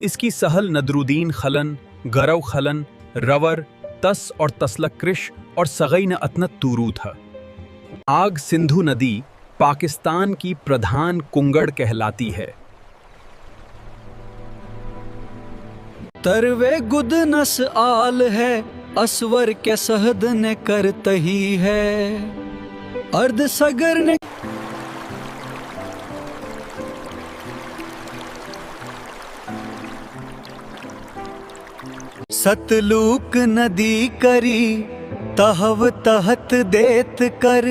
इसकी सहल नदरुद्दीन खलन, गरव खलन, रवर, तस और तसलक कृश और सगैन अतनत तूरू था। आग सिंधु नदी पाकिस्तान की प्रधान कुंगड़ कहलाती है। तरवे गुदनस आल है, असवर के सहद ने करतही है, अर्ध सगर ने सतलूक नदी करी, तहव तहत देत कर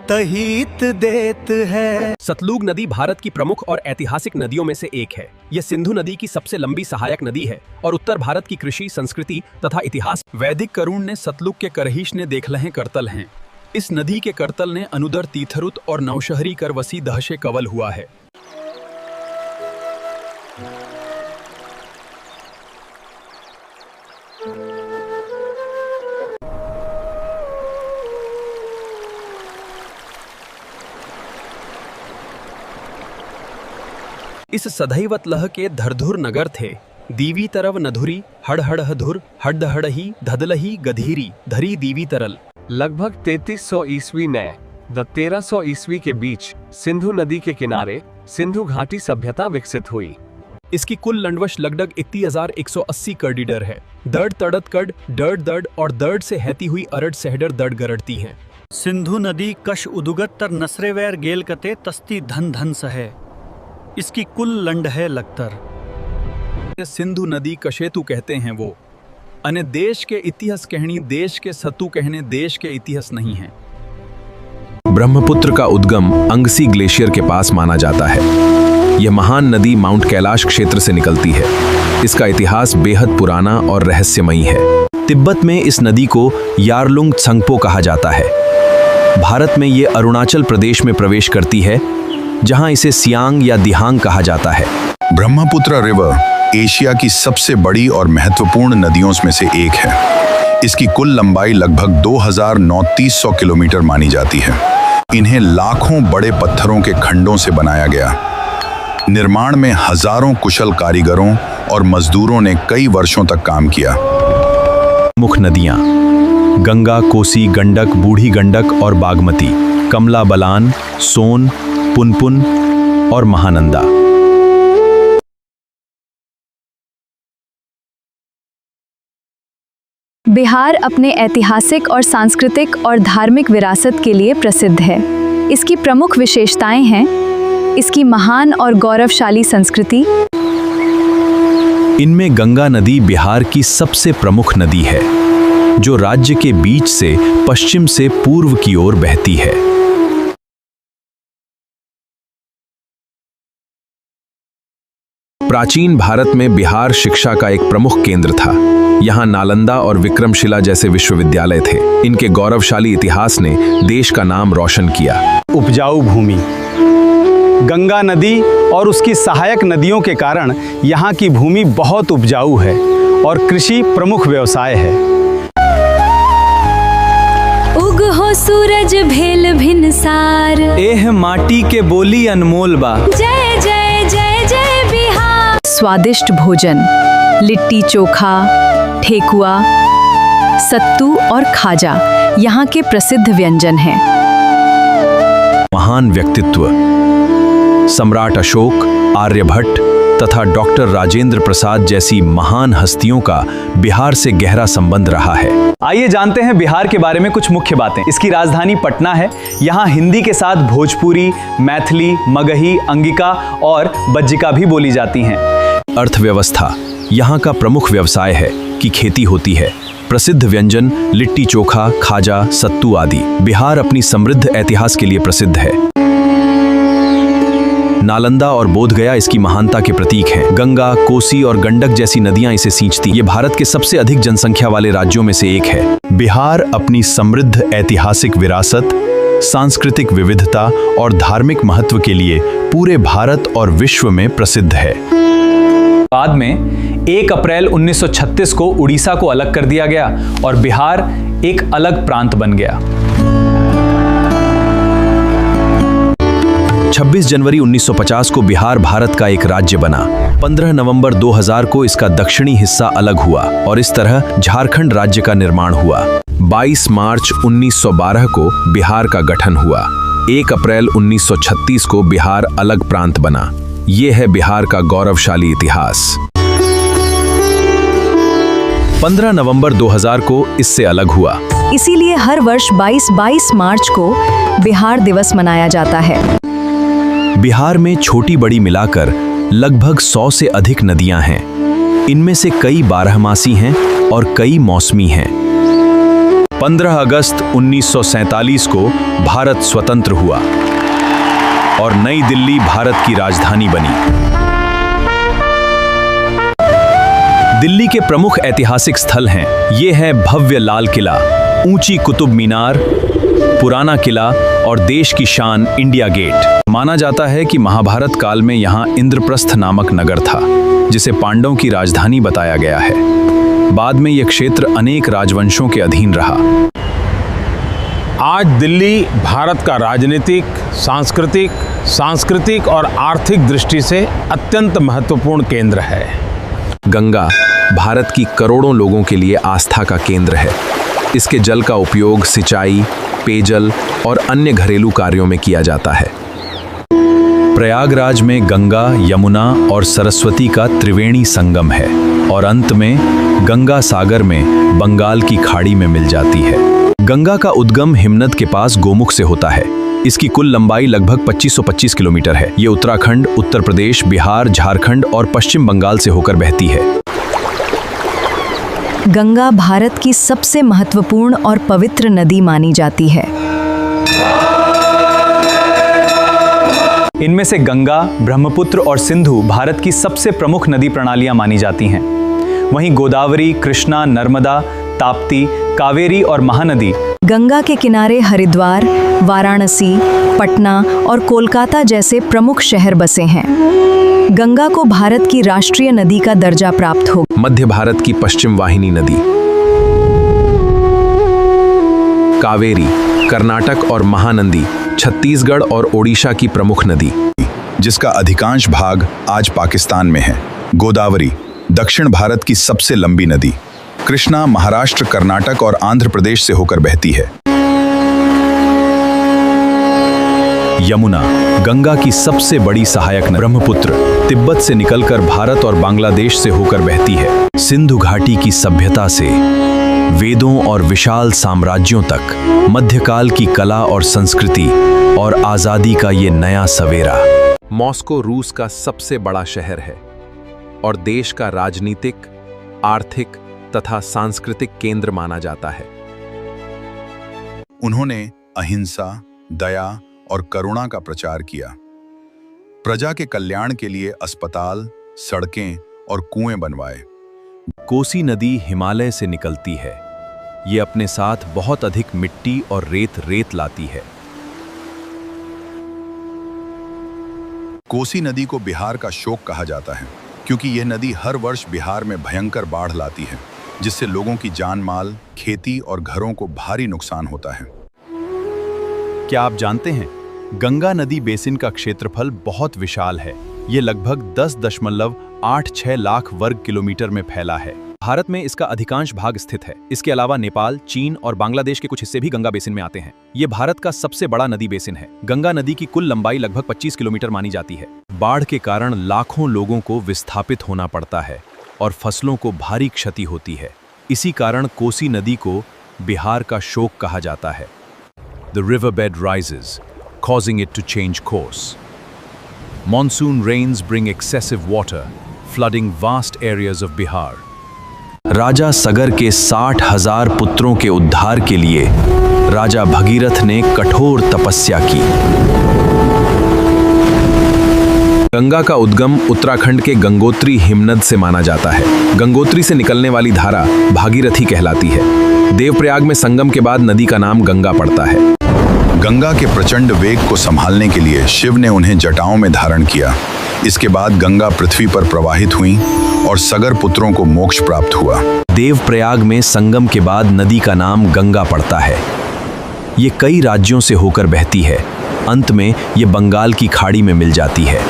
तहीत देत है। सतलुज नदी भारत की प्रमुख और ऐतिहासिक नदियों में से एक है। यह सिंधु नदी की सबसे लंबी सहायक नदी है और उत्तर भारत की कृषि, संस्कृति तथा इतिहास। वैदिक करुण ने सतलुज के करहिश ने देखलहें करतल हैं। इस नदी के करतल ने अनुदर तीथरुत और नौशहरी कर वसी दहशे कवल हुआ है। इस सदैवत लह के धरधुर नगर थे, दीवी तरव नधुरी, हड़हड़ धुर, हड्डहड़ही, धदलही, गधीरी, धरी दीवी तरल। लगभग 3300 ईस्वी ने 1300 ईस्वी के बीच सिंधु नदी के किनारे सिंधु घाटी सभ्यता विकसित हुई। इसकी कुल लंडवश लगभग 3180 किलोमीटर है। दर्द तड़त कड, दर्द दर्द और दर्द से हैती हुई अरड सहडर दर्द गरड़ती हैं। सिंधु नदी कश उदुगत तर नसरेवैर गेल कते तस्ती धन धन सहे। इसकी कुल लंड है लखतर। सिंधु नदी कशेतु कहते हैं वो, अने देश के इतिहास कहनी देश के सतु कहने देश के इतिहास नहीं है। ब्रह्मपुत्र का उद्गम अंगसी ग्लेशियर के पास माना जाता है। यह महान नदी माउंट कैलाश क्षेत्र से निकलती है। इसका इतिहास बेहद पुराना और रहस्यमयी है। तिब्बत में इस नदी को यारलुंग त्संगपो कहा जाता है। भारत में ये अरुणाचल प्रदेश में प्रवेश करती है, जहां इसे सियांग या दिहांग कहा जाता है। ब्रह्मपुत्र रिवर एशिया की सबसे बड़ी और महत्वपूर्ण नदियों में से एक है। इसकी कुल लंबाई लगभग 2930 किलोमीटर मानी जाती है। इन्हें लाखों बड़े पत्थरों के खंडों से बनाया गया। निर्माण में हजारों कुशल कारीगरों और मजदूरों ने कई वर्षों तक काम किया। मुख्य नदियां गंगा, कोसी, गंडक, बूढ़ी गंडक और बागमती, कमला बलान, सोन, पुनपुन और महानंदा। बिहार अपने ऐतिहासिक और सांस्कृतिक और धार्मिक विरासत के लिए प्रसिद्ध है। इसकी प्रमुख विशेषताएं हैं इसकी महान और गौरवशाली संस्कृति। इनमें गंगा नदी बिहार की सबसे प्रमुख नदी है, जो राज्य के बीच से पश्चिम से पूर्व की ओर बहती है। प्राचीन भारत में बिहार शिक्षा का एक प्रमुख केंद्र था। यहाँ नालंदा और विक्रमशिला जैसे विश्वविद्यालय थे। इनके गौरवशाली इतिहास ने देश का नाम रोशन किया। उपजाऊ भूमि, गंगा नदी और उसकी सहायक नदियों के कारण यहाँ की भूमि बहुत उपजाऊ है और कृषि प्रमुख व्यवसाय है। उग हो सूरज भेल भिनसार, एह माटी के बोली अनमोल बा। जय जय जय जय बिहार। स्वादिष्ट भोजन, लिट्टी चोखा, ठेकुआ, सत्तू और खाजा यहाँ के प्रसिद्ध व्यंजन हैं। महान व्यक्तित्व सम्राट अशोक, आर्यभट्ट तथा डॉक्टर राजेंद्र प्रसाद जैसी महान हस्तियों का बिहार से गहरा संबंध रहा है। आइए जानते हैं बिहार के बारे में कुछ मुख्य बातें। इसकी राजधानी पटना है। यहाँ हिंदी के साथ भोजपुरी, मैथिली, मगही, अंगिका और बज्जिका भी बोली जाती हैं। अर्थव्यवस्था, यहाँ का प्रमुख व्यवसाय है कि खेती होती है। प्रसिद्ध व्यंजन लिट्टी चोखा, खाजा, सत्तू आदि। बिहार अपनी समृद्ध इतिहास के लिए प्रसिद्ध है। नालंदा और बोधगया इसकी महानता के प्रतीक हैं। गंगा, कोसी और गंडक जैसी नदियां इसे सींचती। ये भारत के सबसे अधिक जनसंख्या वाले राज्यों में से एक है। बिहार अपनी समृद्ध ऐतिहासिक विरासत, सांस्कृतिक विविधता और धार्मिक महत्व के लिए पूरे भारत और विश्व में प्रसिद्ध है। बाद में 1 अप्रैल 1936 को उड़ीसा को अलग कर दिया गया और बिहार एक अलग प्रांत बन गया। 26 जनवरी 1950 को बिहार भारत का एक राज्य बना। 15 नवंबर 2000 को इसका दक्षिणी हिस्सा अलग हुआ और इस तरह झारखंड राज्य का निर्माण हुआ। 22 मार्च 1912 को बिहार का गठन हुआ। 1 अप्रैल 1936 को बिहार अलग प्रांत बना। ये है बिहार का गौरवशाली इतिहास। 15 नवंबर 2000 को इससे अलग हुआ। इसीलिए हर वर्ष 22 मार्च को बिहार दिवस मनाया जाता है। बिहार में छोटी बड़ी मिलाकर लगभग 100 से अधिक नदियां हैं। इनमें से कई बारहमासी हैं और कई मौसमी हैं। 15 अगस्त 1947 को भारत स्वतंत्र हुआ और नई दिल्ली भारत की राजधानी बनी। दिल्ली के प्रमुख ऐतिहासिक स्थल हैं। ये है भव्य लाल किला, ऊंची कुतुब मीनार, पुराना किला और देश की शान इंडिया गेट। माना जाता है कि महाभारत काल में यहाँ इंद्रप्रस्थ नामक नगर था, जिसे पांडवों की राजधानी बताया गया है। बाद में यह क्षेत्र अनेक राजवंशों के अधीन रहा। आज दिल्ली भारत का राजनीतिक, सांस्कृतिक और आर्थिक दृष्टि से अत्यंत महत्वपूर्ण केंद्र है। गंगा भारत की करोड़ों लोगों के लिए आस्था का केंद्र है। इसके जल का उपयोग सिंचाई, पेयजल और अन्य घरेलू कार्यों में किया जाता है। प्रयागराज में गंगा, यमुना और सरस्वती का त्रिवेणी संगम है और अंत में गंगा सागर में बंगाल की खाड़ी में मिल जाती है। गंगा का उद्गम हिमनद के पास गोमुख से होता है। इसकी कुल लंबाई लगभग 2525 किलोमीटर है। ये उत्तराखंड, उत्तर प्रदेश, बिहार, झारखंड और पश्चिम बंगाल से होकर बहती है। गंगा भारत की सबसे महत्वपूर्ण और पवित्र नदी मानी जाती है। इनमें से गंगा, ब्रह्मपुत्र और सिंधु भारत की सबसे प्रमुख नदी प्रणालियां मानी जाती हैं। वहीं गोदावरी, कृष्णा, नर्मदा, ताप्ती, कावेरी और महानदी गंगा के किनारे हरिद्वार, वाराणसी, पटना और कोलकाता जैसे प्रमुख शहर बसे हैं। गंगा को भारत की राष्ट्रीय नदी का दर्जा प्राप्त हो। मध्य भारत की पश्चिम वाहिनी नदी कावेरी, कर्नाटक और महानदी छत्तीसगढ़ और ओडिशा की प्रमुख नदी, जिसका अधिकांश भाग आज पाकिस्तान में है। गोदावरी दक्षिण भारत की सबसे लंबी नदी। कृष्णा महाराष्ट्र, कर्नाटक और आंध्र प्रदेश से होकर बहती है। यमुना गंगा की सबसे बड़ी सहायक नदी। ब्रह्मपुत्र तिब्बत से निकलकर भारत और बांग्लादेश से होकर बहती है। सिंधु घाटी की सभ्यता से वेदों और विशाल साम्राज्यों तक, मध्यकाल की कला और संस्कृति और आजादी का ये नया सवेरा। मॉस्को रूस का सबसे बड़ा शहर है और देश का राजनीतिक, आर्थिक तथा सांस्कृतिक केंद्र माना जाता है। उन्होंने अहिंसा, दया और करुणा का प्रचार किया। प्रजा के कल्याण के लिए अस्पताल, सड़कें और कुएं बनवाए। कोसी नदी हिमालय से निकलती है। ये अपने साथ बहुत अधिक मिट्टी और रेत लाती है। कोसी नदी को बिहार का शोक कहा जाता है, क्योंकि यह नदी हर वर्ष बिहार में भयंकर बाढ़ लाती है, जिससे लोगों की जान माल, खेती और घरों को भारी नुकसान होता है। क्या आप जानते हैं, गंगा नदी बेसिन का क्षेत्रफल बहुत विशाल है। ये लगभग 10.86 लाख वर्ग किलोमीटर में फैला है। भारत में इसका अधिकांश भाग स्थित है। इसके अलावा नेपाल, चीन और बांग्लादेश के कुछ हिस्से भी गंगा बेसिन में आते हैं। ये भारत का सबसे बड़ा नदी बेसिन है। गंगा नदी की कुल लंबाई लगभग 25 किलोमीटर मानी जाती है। बाढ़ के कारण लाखों लोगों को विस्थापित होना पड़ता है और फसलों को भारी क्षति होती है। इसी कारण कोसी नदी को बिहार का शोक कहा जाता है। The riverbed rises, causing it to change course. Monsoon rains bring excessive water, flooding vast areas of Bihar. राजा सगर के 60,000 पुत्रों के उद्धार के लिए राजा भगीरथ ने कठोर तपस्या की। गंगा का उद्गम उत्तराखंड के गंगोत्री हिमनद से माना जाता है। गंगोत्री से निकलने वाली धारा भागीरथी कहलाती है। देवप्रयाग में संगम के बाद नदी का नाम गंगा पड़ता है। गंगा के प्रचंड वेग को संभालने के लिए शिव ने उन्हें जटाओं में धारण किया। इसके बाद गंगा पृथ्वी पर प्रवाहित हुई और सगर पुत्रों को मोक्ष प्राप्त हुआ। देवप्रयाग में संगम के बाद नदी का नाम गंगा पड़ता है। ये कई राज्यों से होकर बहती है। अंत में ये बंगाल की खाड़ी में मिल जाती है।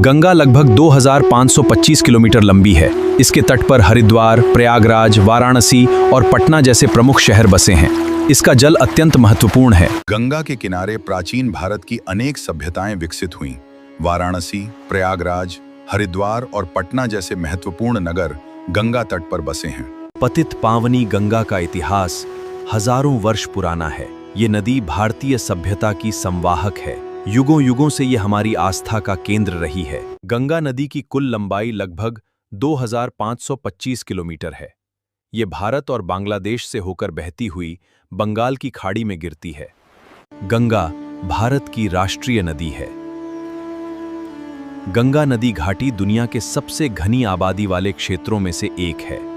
गंगा लगभग 2525 किलोमीटर लंबी है। इसके तट पर हरिद्वार, प्रयागराज, वाराणसी और पटना जैसे प्रमुख शहर बसे हैं। इसका जल अत्यंत महत्वपूर्ण है। गंगा के किनारे प्राचीन भारत की अनेक सभ्यताएं विकसित हुईं। वाराणसी, प्रयागराज, हरिद्वार और पटना जैसे महत्वपूर्ण नगर गंगा तट पर बसे हैं। पतित पावनी गंगा का इतिहास हजारों वर्ष पुराना है। ये नदी भारतीय सभ्यता की संवाहक है। युगों युगों से ये हमारी आस्था का केंद्र रही है। गंगा नदी की कुल लंबाई लगभग 2525 किलोमीटर है। ये भारत और बांग्लादेश से होकर बहती हुई बंगाल की खाड़ी में गिरती है। गंगा भारत की राष्ट्रीय नदी है। गंगा नदी घाटी दुनिया के सबसे घनी आबादी वाले क्षेत्रों में से एक है।